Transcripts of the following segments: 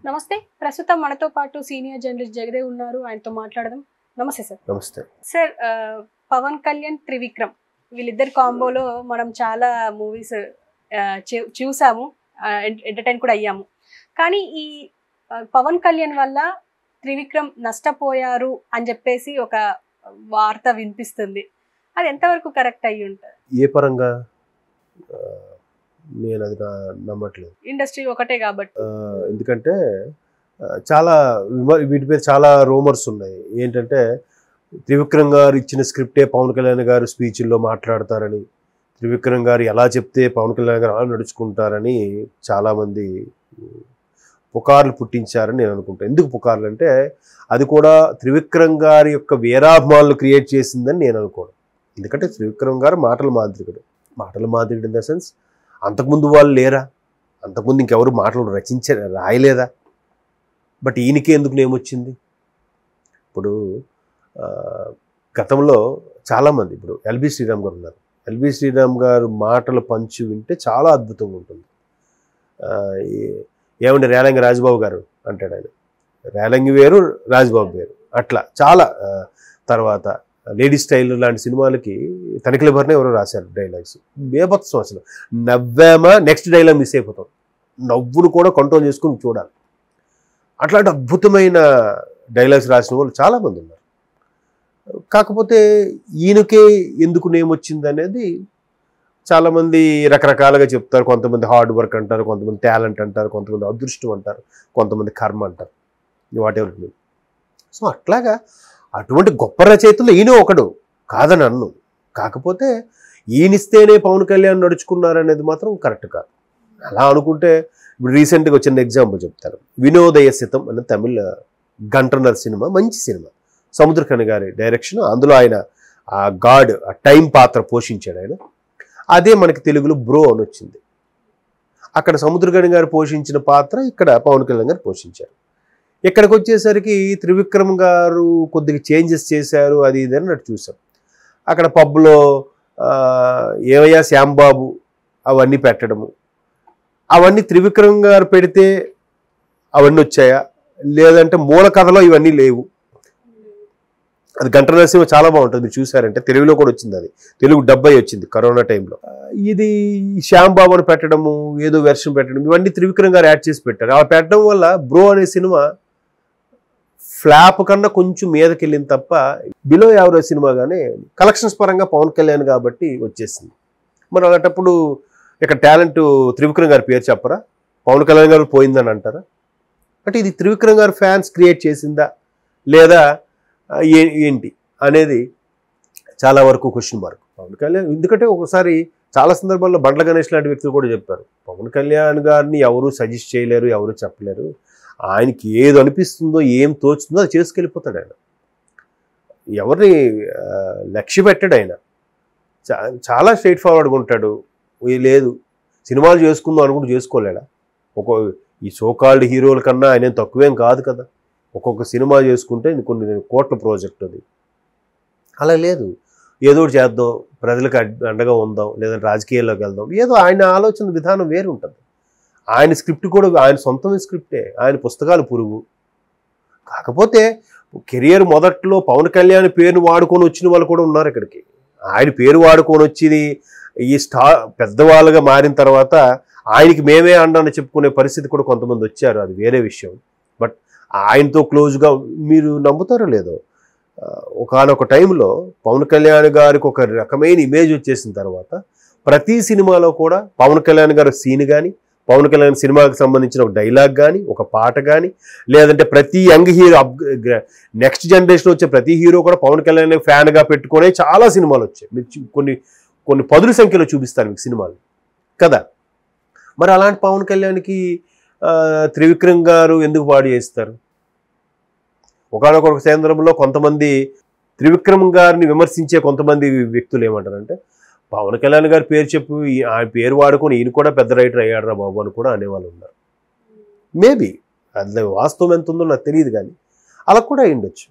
నమస్తే. ప్రస్తుతం మనతో పాటు సీనియర్ జర్నలిస్ట్ జగదేవ్ ఉన్నారు. ఆయనతో మాట్లాడదాం. నమస్తే సార్. నమస్తే సార్, పవన్ కళ్యాణ్, త్రివిక్రమ్ వీళ్ళిద్దరి కాంబోలో మనం చాలా మూవీస్ చూసాము, ఎంటర్టైన్ కూడా అయ్యాము. కానీ ఈ పవన్ కళ్యాణ్ వల్ల త్రివిక్రమ్ నష్టపోయారు అని చెప్పేసి ఒక వార్త వినిపిస్తుంది. అది ఎంతవరకు కరెక్ట్ అయ్యి ఉంటుంది? ఏ పరంగా నేను అది నమ్మట్లేదు. ఇండస్ట్రీ ఒకటే కాబట్టి. ఎందుకంటే చాలా వీటి మీద చాలా రూమర్స్ ఉన్నాయి. ఏంటంటే త్రివిక్రమ్ గారు ఇచ్చిన స్క్రిప్టే పవన్ కళ్యాణ్ గారు స్పీచ్ల్లో మాట్లాడతారని, త్రివిక్రమ్ గారు ఎలా చెప్తే పవన్ కళ్యాణ్ గారు అలా నడుచుకుంటారని చాలామంది పుకార్లు పుట్టించారని నేను అనుకుంటాను. ఎందుకు పుకార్లు అంటే అది కూడా త్రివిక్రమ్ గారి యొక్క వీరాభిమానులు క్రియేట్ చేసిందని నేను అనుకోను. ఎందుకంటే త్రివిక్రమ్ గారు మాటల మాదిరిడు ఇన్ ద సెన్స్ అంతకుముందు వాళ్ళు లేరా? అంతకుముందు ఇంకెవరు మాటలు రాయలేదా? బట్ ఈయనకే ఎందుకు నేమొచ్చింది? ఇప్పుడు గతంలో చాలామంది, ఇప్పుడు ఎల్బి శ్రీరామ్ గారు ఉన్నారు. ఎల్బి శ్రీరామ్ గారు మాటల పంచు వింటే చాలా అద్భుతంగా ఉంటుంది. ఏమంటే రేలంగి రాజబాబు గారు అంటాడు ఆయన. రేలంగి వేరు, రాజబాబు వేరు, అట్లా చాలా. తర్వాత లేడీ స్టైల్ లాంటి సినిమాలకి తనిఖీల భరణి ఎవరో రాశారు డైలాగ్స్. బేభత్సం అసలు. నవ్వామా నెక్స్ట్ డైలాగ్ మిస్ అయిపోతాం. నవ్వును కూడా కంట్రోల్ చేసుకుని చూడాలి. అట్లాంటి అద్భుతమైన డైలాగ్స్ రాసిన వాళ్ళు చాలామంది ఉన్నారు. కాకపోతే ఈయనకే ఎందుకు నేమొచ్చింది అనేది చాలామంది రకరకాలుగా చెప్తారు. కొంతమంది హార్డ్ వర్క్ అంటారు, కొంతమంది టాలెంట్ అంటారు, కొంతమంది అదృష్టం అంటారు, కొంతమంది కర్మ అంటారు, what ever it means. So అట్లాగా అటువంటి గొప్ప రచయితలు ఈయన ఒకడు కాదని అన్ను. కాకపోతే ఈయనిస్తేనే పవన్ కళ్యాణ్ నడుచుకున్నారనేది మాత్రం కరెక్ట్ కాదు. అలా అనుకుంటే ఇప్పుడు రీసెంట్గా వచ్చిన ఎగ్జాంపుల్ చెప్తారు. వినోదయసితం అనే తమిళ గంటన్నర సినిమా, మంచి సినిమా, సముద్రఖని గారి డైరెక్షన్. అందులో ఆయన ఆ గాడ్, ఆ టైం పాత్ర పోషించాడు ఆయన. అదే మనకి తెలుగులో బ్రో అని వచ్చింది. అక్కడ సముద్రఖని గారు పోషించిన పాత్ర ఇక్కడ పవన్ కళ్యాణ్ గారు పోషించారు. ఇక్కడికి వచ్చేసరికి త్రివిక్రమ్ గారు కొద్దిగా చేంజెస్ చేశారు, అది ఇది అన్నట్టు చూసాం. అక్కడ పబ్లో ఏవయ్యా శ్యాంబాబు అవన్నీ పెట్టడము, అవన్నీ త్రివిక్రమ్ గారు పెడితే అవన్నీ వచ్చాయా, లేదంటే మూల కథలో ఇవన్నీ లేవు. అది గంటన్నర సినిమా చాలా బాగుంటుంది, మీరు చూసారంటే. తెలుగులో కూడా వచ్చింది, అది తెలుగు డబ్బై వచ్చింది కరోనా టైంలో. ఇది శ్యాంబాబుని పెట్టడము, ఏదో వెర్షన్ పెట్టడం, ఇవన్నీ త్రివిక్రమ్ గారు యాడ్ చేసి పెట్టారు. అలా పెట్టడం వల్ల బ్రో అనే సినిమా ఫ్లాప్ కన్నా కొంచెం మీదకి వెళ్ళింది తప్ప బిలో యావరేజ్ సినిమాగానే కలెక్షన్స్ పరంగా పవన్ కళ్యాణ్ కాబట్టి వచ్చేసింది. మరి అలాంటప్పుడు ఇక్కడ టాలెంట్ త్రివిక్రమ్ గారి పేరు చెప్పరా? పవన్ కళ్యాణ్ గారు పోయిందని అంటారా? అంటే ఇది త్రివిక్రమ్ గారు ఫ్యాన్స్ క్రియేట్ చేసిందా లేదా ఏంటి అనేది చాలా వరకు క్వశ్చన్ మార్క్. పవన్ కళ్యాణ్ ఎందుకంటే ఒకసారి చాలా సందర్భాల్లో బండ్ల గణేష్ లాంటి వ్యక్తులు కూడా చెప్పారు, పవన్ కళ్యాణ్ గారిని ఎవరు సజెస్ట్ చేయలేరు, ఎవరు చెప్పలేరు, ఆయనకి ఏది అనిపిస్తుందో ఏం తోచుతుందో అది చేసుకెళ్ళిపోతాడు ఆయన. ఎవరిని లక్ష్య పెట్టాడు ఆయన. చాలా స్ట్రైట్ ఫార్వర్డ్గా ఉంటాడు. లేదు సినిమాలు చేసుకుందాం అనుకుంటూ చేసుకోలేడా? ఈ సోకాల్డ్ హీరోల కన్నా ఆయన తక్కువేం కాదు కదా. ఒక్కొక్క సినిమా చేసుకుంటే కొన్ని కోట్ల ప్రాజెక్ట్ అది. అలా లేదు, ఏదో ఒకటి చేద్దాం, ప్రజలకు అండగా ఉందాం, లేదంటే రాజకీయాల్లోకి వెళ్దాం, ఏదో ఆయన ఆలోచన విధానం వేరు ఉంటుంది. ఆయన స్క్రిప్ట్ కూడా ఆయన సొంతమైన స్క్రిప్టే, ఆయన పుస్తకాలు పురుగు. కాకపోతే కెరియర్ మొదట్లో పవన్ కళ్యాణ్ పేరును వాడుకొని వచ్చిన వాళ్ళు కూడా ఉన్నారు ఇక్కడికి. ఆయన పేరు వాడుకొని వచ్చి ఈ పెద్దవాళ్ళుగా మారిన తర్వాత ఆయనకి మేమే అండని చెప్పుకునే పరిస్థితి కూడా కొంతమంది వచ్చారు, అది వేరే విషయం. బట్ ఆయనతో క్లోజ్గా మీరు నమ్ముతారో లేదో, ఒకానొక టైంలో పవన్ కళ్యాణ్ గారికి ఒక రకమైన ఇమేజ్ వచ్చేసిన తర్వాత ప్రతి సినిమాలో కూడా పవన్ కళ్యాణ్ గారి సీన్ కానీ, పవన్ కళ్యాణ్ సినిమాకి సంబంధించిన ఒక డైలాగ్ కానీ, ఒక పాట కానీ, లేదంటే ప్రతి యంగ్ హీరో, నెక్స్ట్ జనరేషన్ వచ్చే ప్రతి హీరో కూడా పవన్ కళ్యాణ్ ఫ్యాన్గా పెట్టుకునే చాలా సినిమాలు వచ్చాయి. మీరు కొన్ని పదుల సంఖ్యలో చూపిస్తాను మీకు సినిమాలు కదా. మరి అలాంటి పవన్ కళ్యాణ్కి త్రివిక్రమ్ గారు ఎందుకు పాడు చేస్తారు? ఒకనొక కేంద్రంలో కొంతమంది త్రివిక్రమ్ గారిని విమర్శించే కొంతమంది వ్యక్తులు ఏమంటారంటే, పవన్ కళ్యాణ్ గారి పేరు చెప్పి ఆయన పేరు వాడుకొని ఈయన కూడా పెద్ద రైటర్ అయ్యాడరా బాబు అని కూడా అనేవాళ్ళు ఉన్నారు. మేబీ అది వాస్తవం ఎంత ఉందో నాకు తెలియదు, కానీ అలా కూడా అయ్యుండొచ్చు.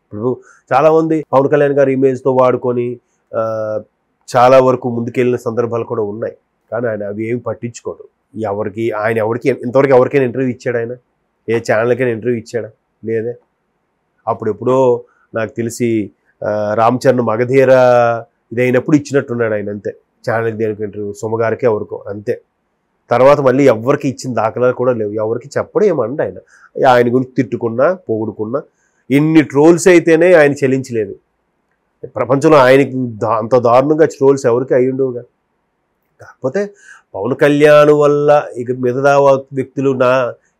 ఇప్పుడు చాలామంది పవన్ కళ్యాణ్ గారి ఇమేజ్తో వాడుకొని చాలా వరకు ముందుకెళ్ళిన సందర్భాలు కూడా ఉన్నాయి. కానీ ఆయన అవి ఏమి పట్టించుకోడు. ఎవరికి ఇంతవరకు ఎవరికైనా ఇంటర్వ్యూ ఇచ్చాడు ఆయన? ఏ ఛానల్కైనా ఇంటర్వ్యూ ఇచ్చాడా? లేదే. అప్పుడెప్పుడో నాకు తెలిసి రామ్ చరణ్ మగధీర ఇదైనప్పుడు ఇచ్చినట్టున్నాడు ఆయన, అంతే. ఛానల్కి దేనికి ఇంటర్వ్యూ, సుమగారికి ఎవరికో, అంతే. తర్వాత మళ్ళీ ఎవరికి ఇచ్చిన దాఖలాలు కూడా లేవు. ఎవరికి చెప్పడం ఏమండి ఆయన. ఆయన గురించి తిట్టుకున్నా పొగుడుకున్నా ఎన్ని ట్రోల్స్ అయితేనే ఆయన చెల్లించలేదు. ప్రపంచంలో ఆయనకి అంత దారుణంగా ట్రోల్స్ ఎవరికి అయ్యుండవుగా. కాకపోతే పవన్ కళ్యాణ్ వల్ల ఇక మిగతా వ్యక్తులు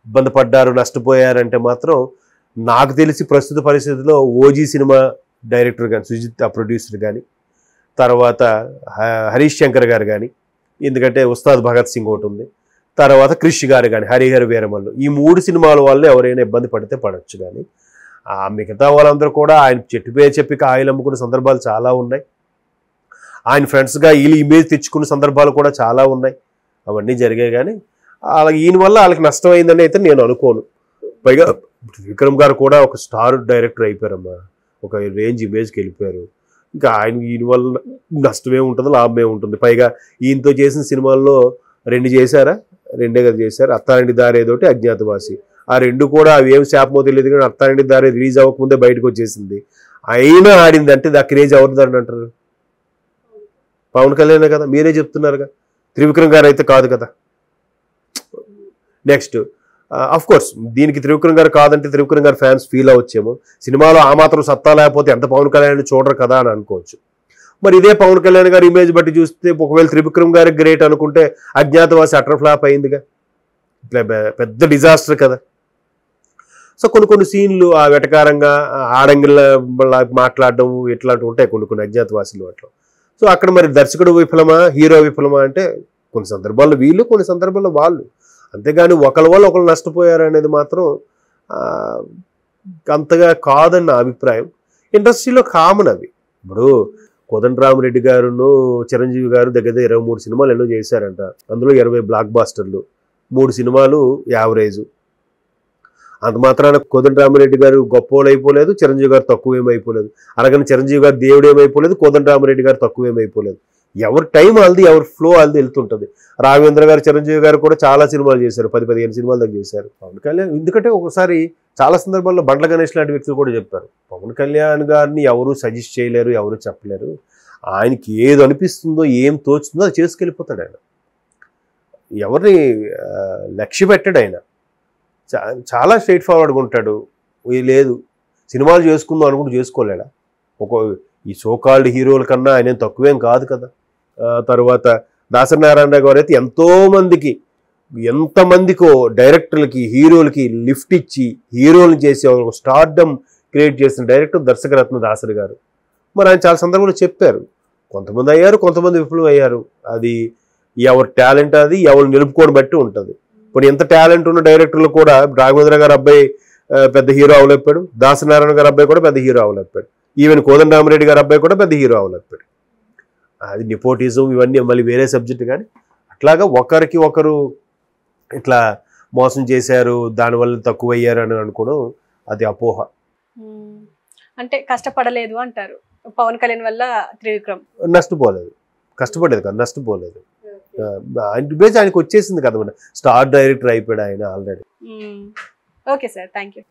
ఇబ్బంది పడ్డారు, నష్టపోయారంటే మాత్రం నాకు తెలిసి ప్రస్తుత పరిస్థితుల్లో ఓజీ సినిమా డైరెక్టర్ కానీ, సుజిత్ ప్రొడ్యూసర్ కానీ, తర్వాత హరీష్ శంకర్ గారు కానీ, ఎందుకంటే ఉస్తాద్ భగత్ సింగ్ ఒకటి ఉంది, తర్వాత క్రిష్ గారు కానీ, హరిహర వీరమల్లు, ఈ 3 సినిమాల వల్ల ఎవరైనా ఇబ్బంది పడితే పడవచ్చు. కానీ మిగతా వాళ్ళందరూ కూడా ఆయన చెప్పి కాయలు అమ్ముకునే సందర్భాలు చాలా ఉన్నాయి. ఆయన ఫ్రెండ్స్గా వీళ్ళు ఇమేజ్ తెచ్చుకునే సందర్భాలు కూడా చాలా ఉన్నాయి. అవన్నీ జరిగాయి. కానీ అలాగే ఈయన వల్ల వాళ్ళకి నష్టం అయిందని అయితే నేను అనుకోను. పైగా విక్రమ్ గారు కూడా ఒక స్టార్ డైరెక్టర్ అయిపోయారమ్మా, ఒక రేంజ్ ఇమేజ్కి వెళ్ళిపోయారు. ఇంకా ఈయన వల్ల నష్టమే ఉంటుంది, లాభమే ఉంటుంది. పైగా ఈయనతో చేసిన సినిమాల్లో 2 చేశారా? 2 కదా చేశారు. అత్తారింటి దారేదోటి, అజ్ఞాతవాసి. ఆ 2 కూడా అవి ఏం శాపమో తెలియదు. కానీ అత్తారింటి దారే రిలీజ్ అవ్వకముందే బయటకు వచ్చేసింది. అయినా ఆడింది అంటే దా క్రేజ్ ఎవరిదారని అంటారు? పవన్ కళ్యాణ్ కదా, మీరే చెప్తున్నారుగా. త్రివిక్రమ్ గారు అయితే కాదు కదా. నెక్స్ట్ అఫ్ కోర్స్ దీనికి త్రివిక్రమ్ గారు కాదంటే త్రివిక్రమ్ గారు ఫ్యాన్స్ ఫీల్ అవ్వచ్చేమో. సినిమాలో ఆ మాత్రం సత్తా లేకపోతే ఎంత పవన్ కళ్యాణ్ చూడరు కదా అని అనుకోవచ్చు. మరి ఇదే పవన్ కళ్యాణ్ గారి ఇమేజ్ బట్టి చూస్తే ఒకవేళ త్రివిక్రమ్ గారికి గ్రేట్ అనుకుంటే అజ్ఞాతవాసి అటర్ ఫ్లాప్ అయిందిగా, ఇట్లా పెద్ద డిజాస్టర్ కదా. సో కొన్ని సీన్లు ఆ వెటకారంగా ఆడంగిళ్ళ మాట్లాడడం ఇట్లాంటివి ఉంటాయి కొన్ని అజ్ఞాతవాసిలు అట్లా. సో అక్కడ మరి దర్శకుడు విఫలమా, హీరో విఫలమా అంటే కొన్ని సందర్భాల్లో వీళ్ళు, కొన్ని సందర్భాల్లో వాళ్ళు. అంతేగాని ఒకరి వల్ల ఒకరు నష్టపోయారు అనేది మాత్రం అంతగా కాదని నా అభిప్రాయం. ఇండస్ట్రీలో కామన్ అవి. ఇప్పుడు కోదండరామిరెడ్డి గారును చిరంజీవి గారు దగ్గర 23 సినిమాలు ఎన్నో చేశారంట. అందులో 20 బ్లాక్ బాస్టర్లు, 3 సినిమాలు యావరేజ్. అంత మాత్రాన కోదండరామిరెడ్డి గారు గొప్పవాళ్ళు అయిపోలేదు, చిరంజీవి గారు తక్కువ ఏమైపోలేదు. అలాగని చిరంజీవి గారు దేవుడు ఏమైపోలేదు, కోదండరామిరెడ్డి గారు తక్కువ ఏమైపోలేదు. ఎవరి టైం వాళ్ళది, ఎవరి ఫ్లో వాళ్ళది వెళ్తుంటుంది. రాఘవేంద్ర గారు, చిరంజీవి గారు కూడా చాలా సినిమాలు చేశారు, 10-15 సినిమాల దాకా చేశారు. పవన్ కళ్యాణ్ ఎందుకంటే ఒకసారి చాలా సందర్భాల్లో బండ్ల గణేష్ లాంటి వ్యక్తులు కూడా చెప్పారు, పవన్ కళ్యాణ్ గారిని ఎవరు సజెస్ట్ చేయలేరు, ఎవరు చెప్పలేరు. ఆయనకి ఏది అనిపిస్తుందో, ఏం తోచుతుందో అది చేసుకెళ్ళిపోతాడు ఆయన. ఎవరిని లక్ష్య పెట్టాడు ఆయన. చాలా స్ట్రైట్ ఫార్వర్డ్గా ఉంటాడు. లేదు సినిమాలు చేసుకుందాం అనుకుంటూ చేసుకోలేడా. ఈ సోకాల్డ్ హీరోల కన్నా ఆయన తక్కువేం కాదు కదా. తర్వాత దాసనారాయణ గారు అయితే ఎంతమందికో డైరెక్టర్లకి, హీరోలకి లిఫ్ట్ ఇచ్చి హీరోలను చేసి ఒక స్టార్డమ్ క్రియేట్ చేసిన డైరెక్టర్ దర్శకరత్న దాసరి గారు. మరి ఆయన చాలా సందర్భంలో చెప్పారు, కొంతమంది అయ్యారు, కొంతమంది విఫలం అయ్యారు. అది ఎవరి టాలెంట్, అది ఎవరు నిలుపుకోవడం బట్టి ఉంటుంది. ఇప్పుడు ఎంత టాలెంట్ ఉన్న డైరెక్టర్లు కూడా రాఘవేంద్ర గారు అబ్బాయి పెద్ద హీరో అవలేపాడు, దాసనారాయణ గారు అబ్బాయి కూడా పెద్ద హీరో అవలేపాడు, ఈవెన్ కోదండరామిరెడ్డి గారు అబ్బాయి కూడా పెద్ద హీరో అవలేపాడు. అది నెపోటిజం ఇవన్నీ మళ్ళీ వేరే సబ్జెక్ట్. కానీ అట్లాగా ఒకరికి ఒకరు ఇట్లా మోసం చేశారు, దానివల్ల తక్కువ అయ్యారు అని అనుకోవడం అది అపోహ. అంటే కష్టపడలేదు అంటారు పవన్ కళ్యాణ్ వల్ల త్రివిక్రమ్. నష్టపోలేదు, కష్టపడలేదు కదా, నష్టపోలేదు. ఆయనకి వచ్చేసింది కదా, స్టార్ డైరెక్టర్ అయిపోయాడు ఆయన already. Okay sir, thank you.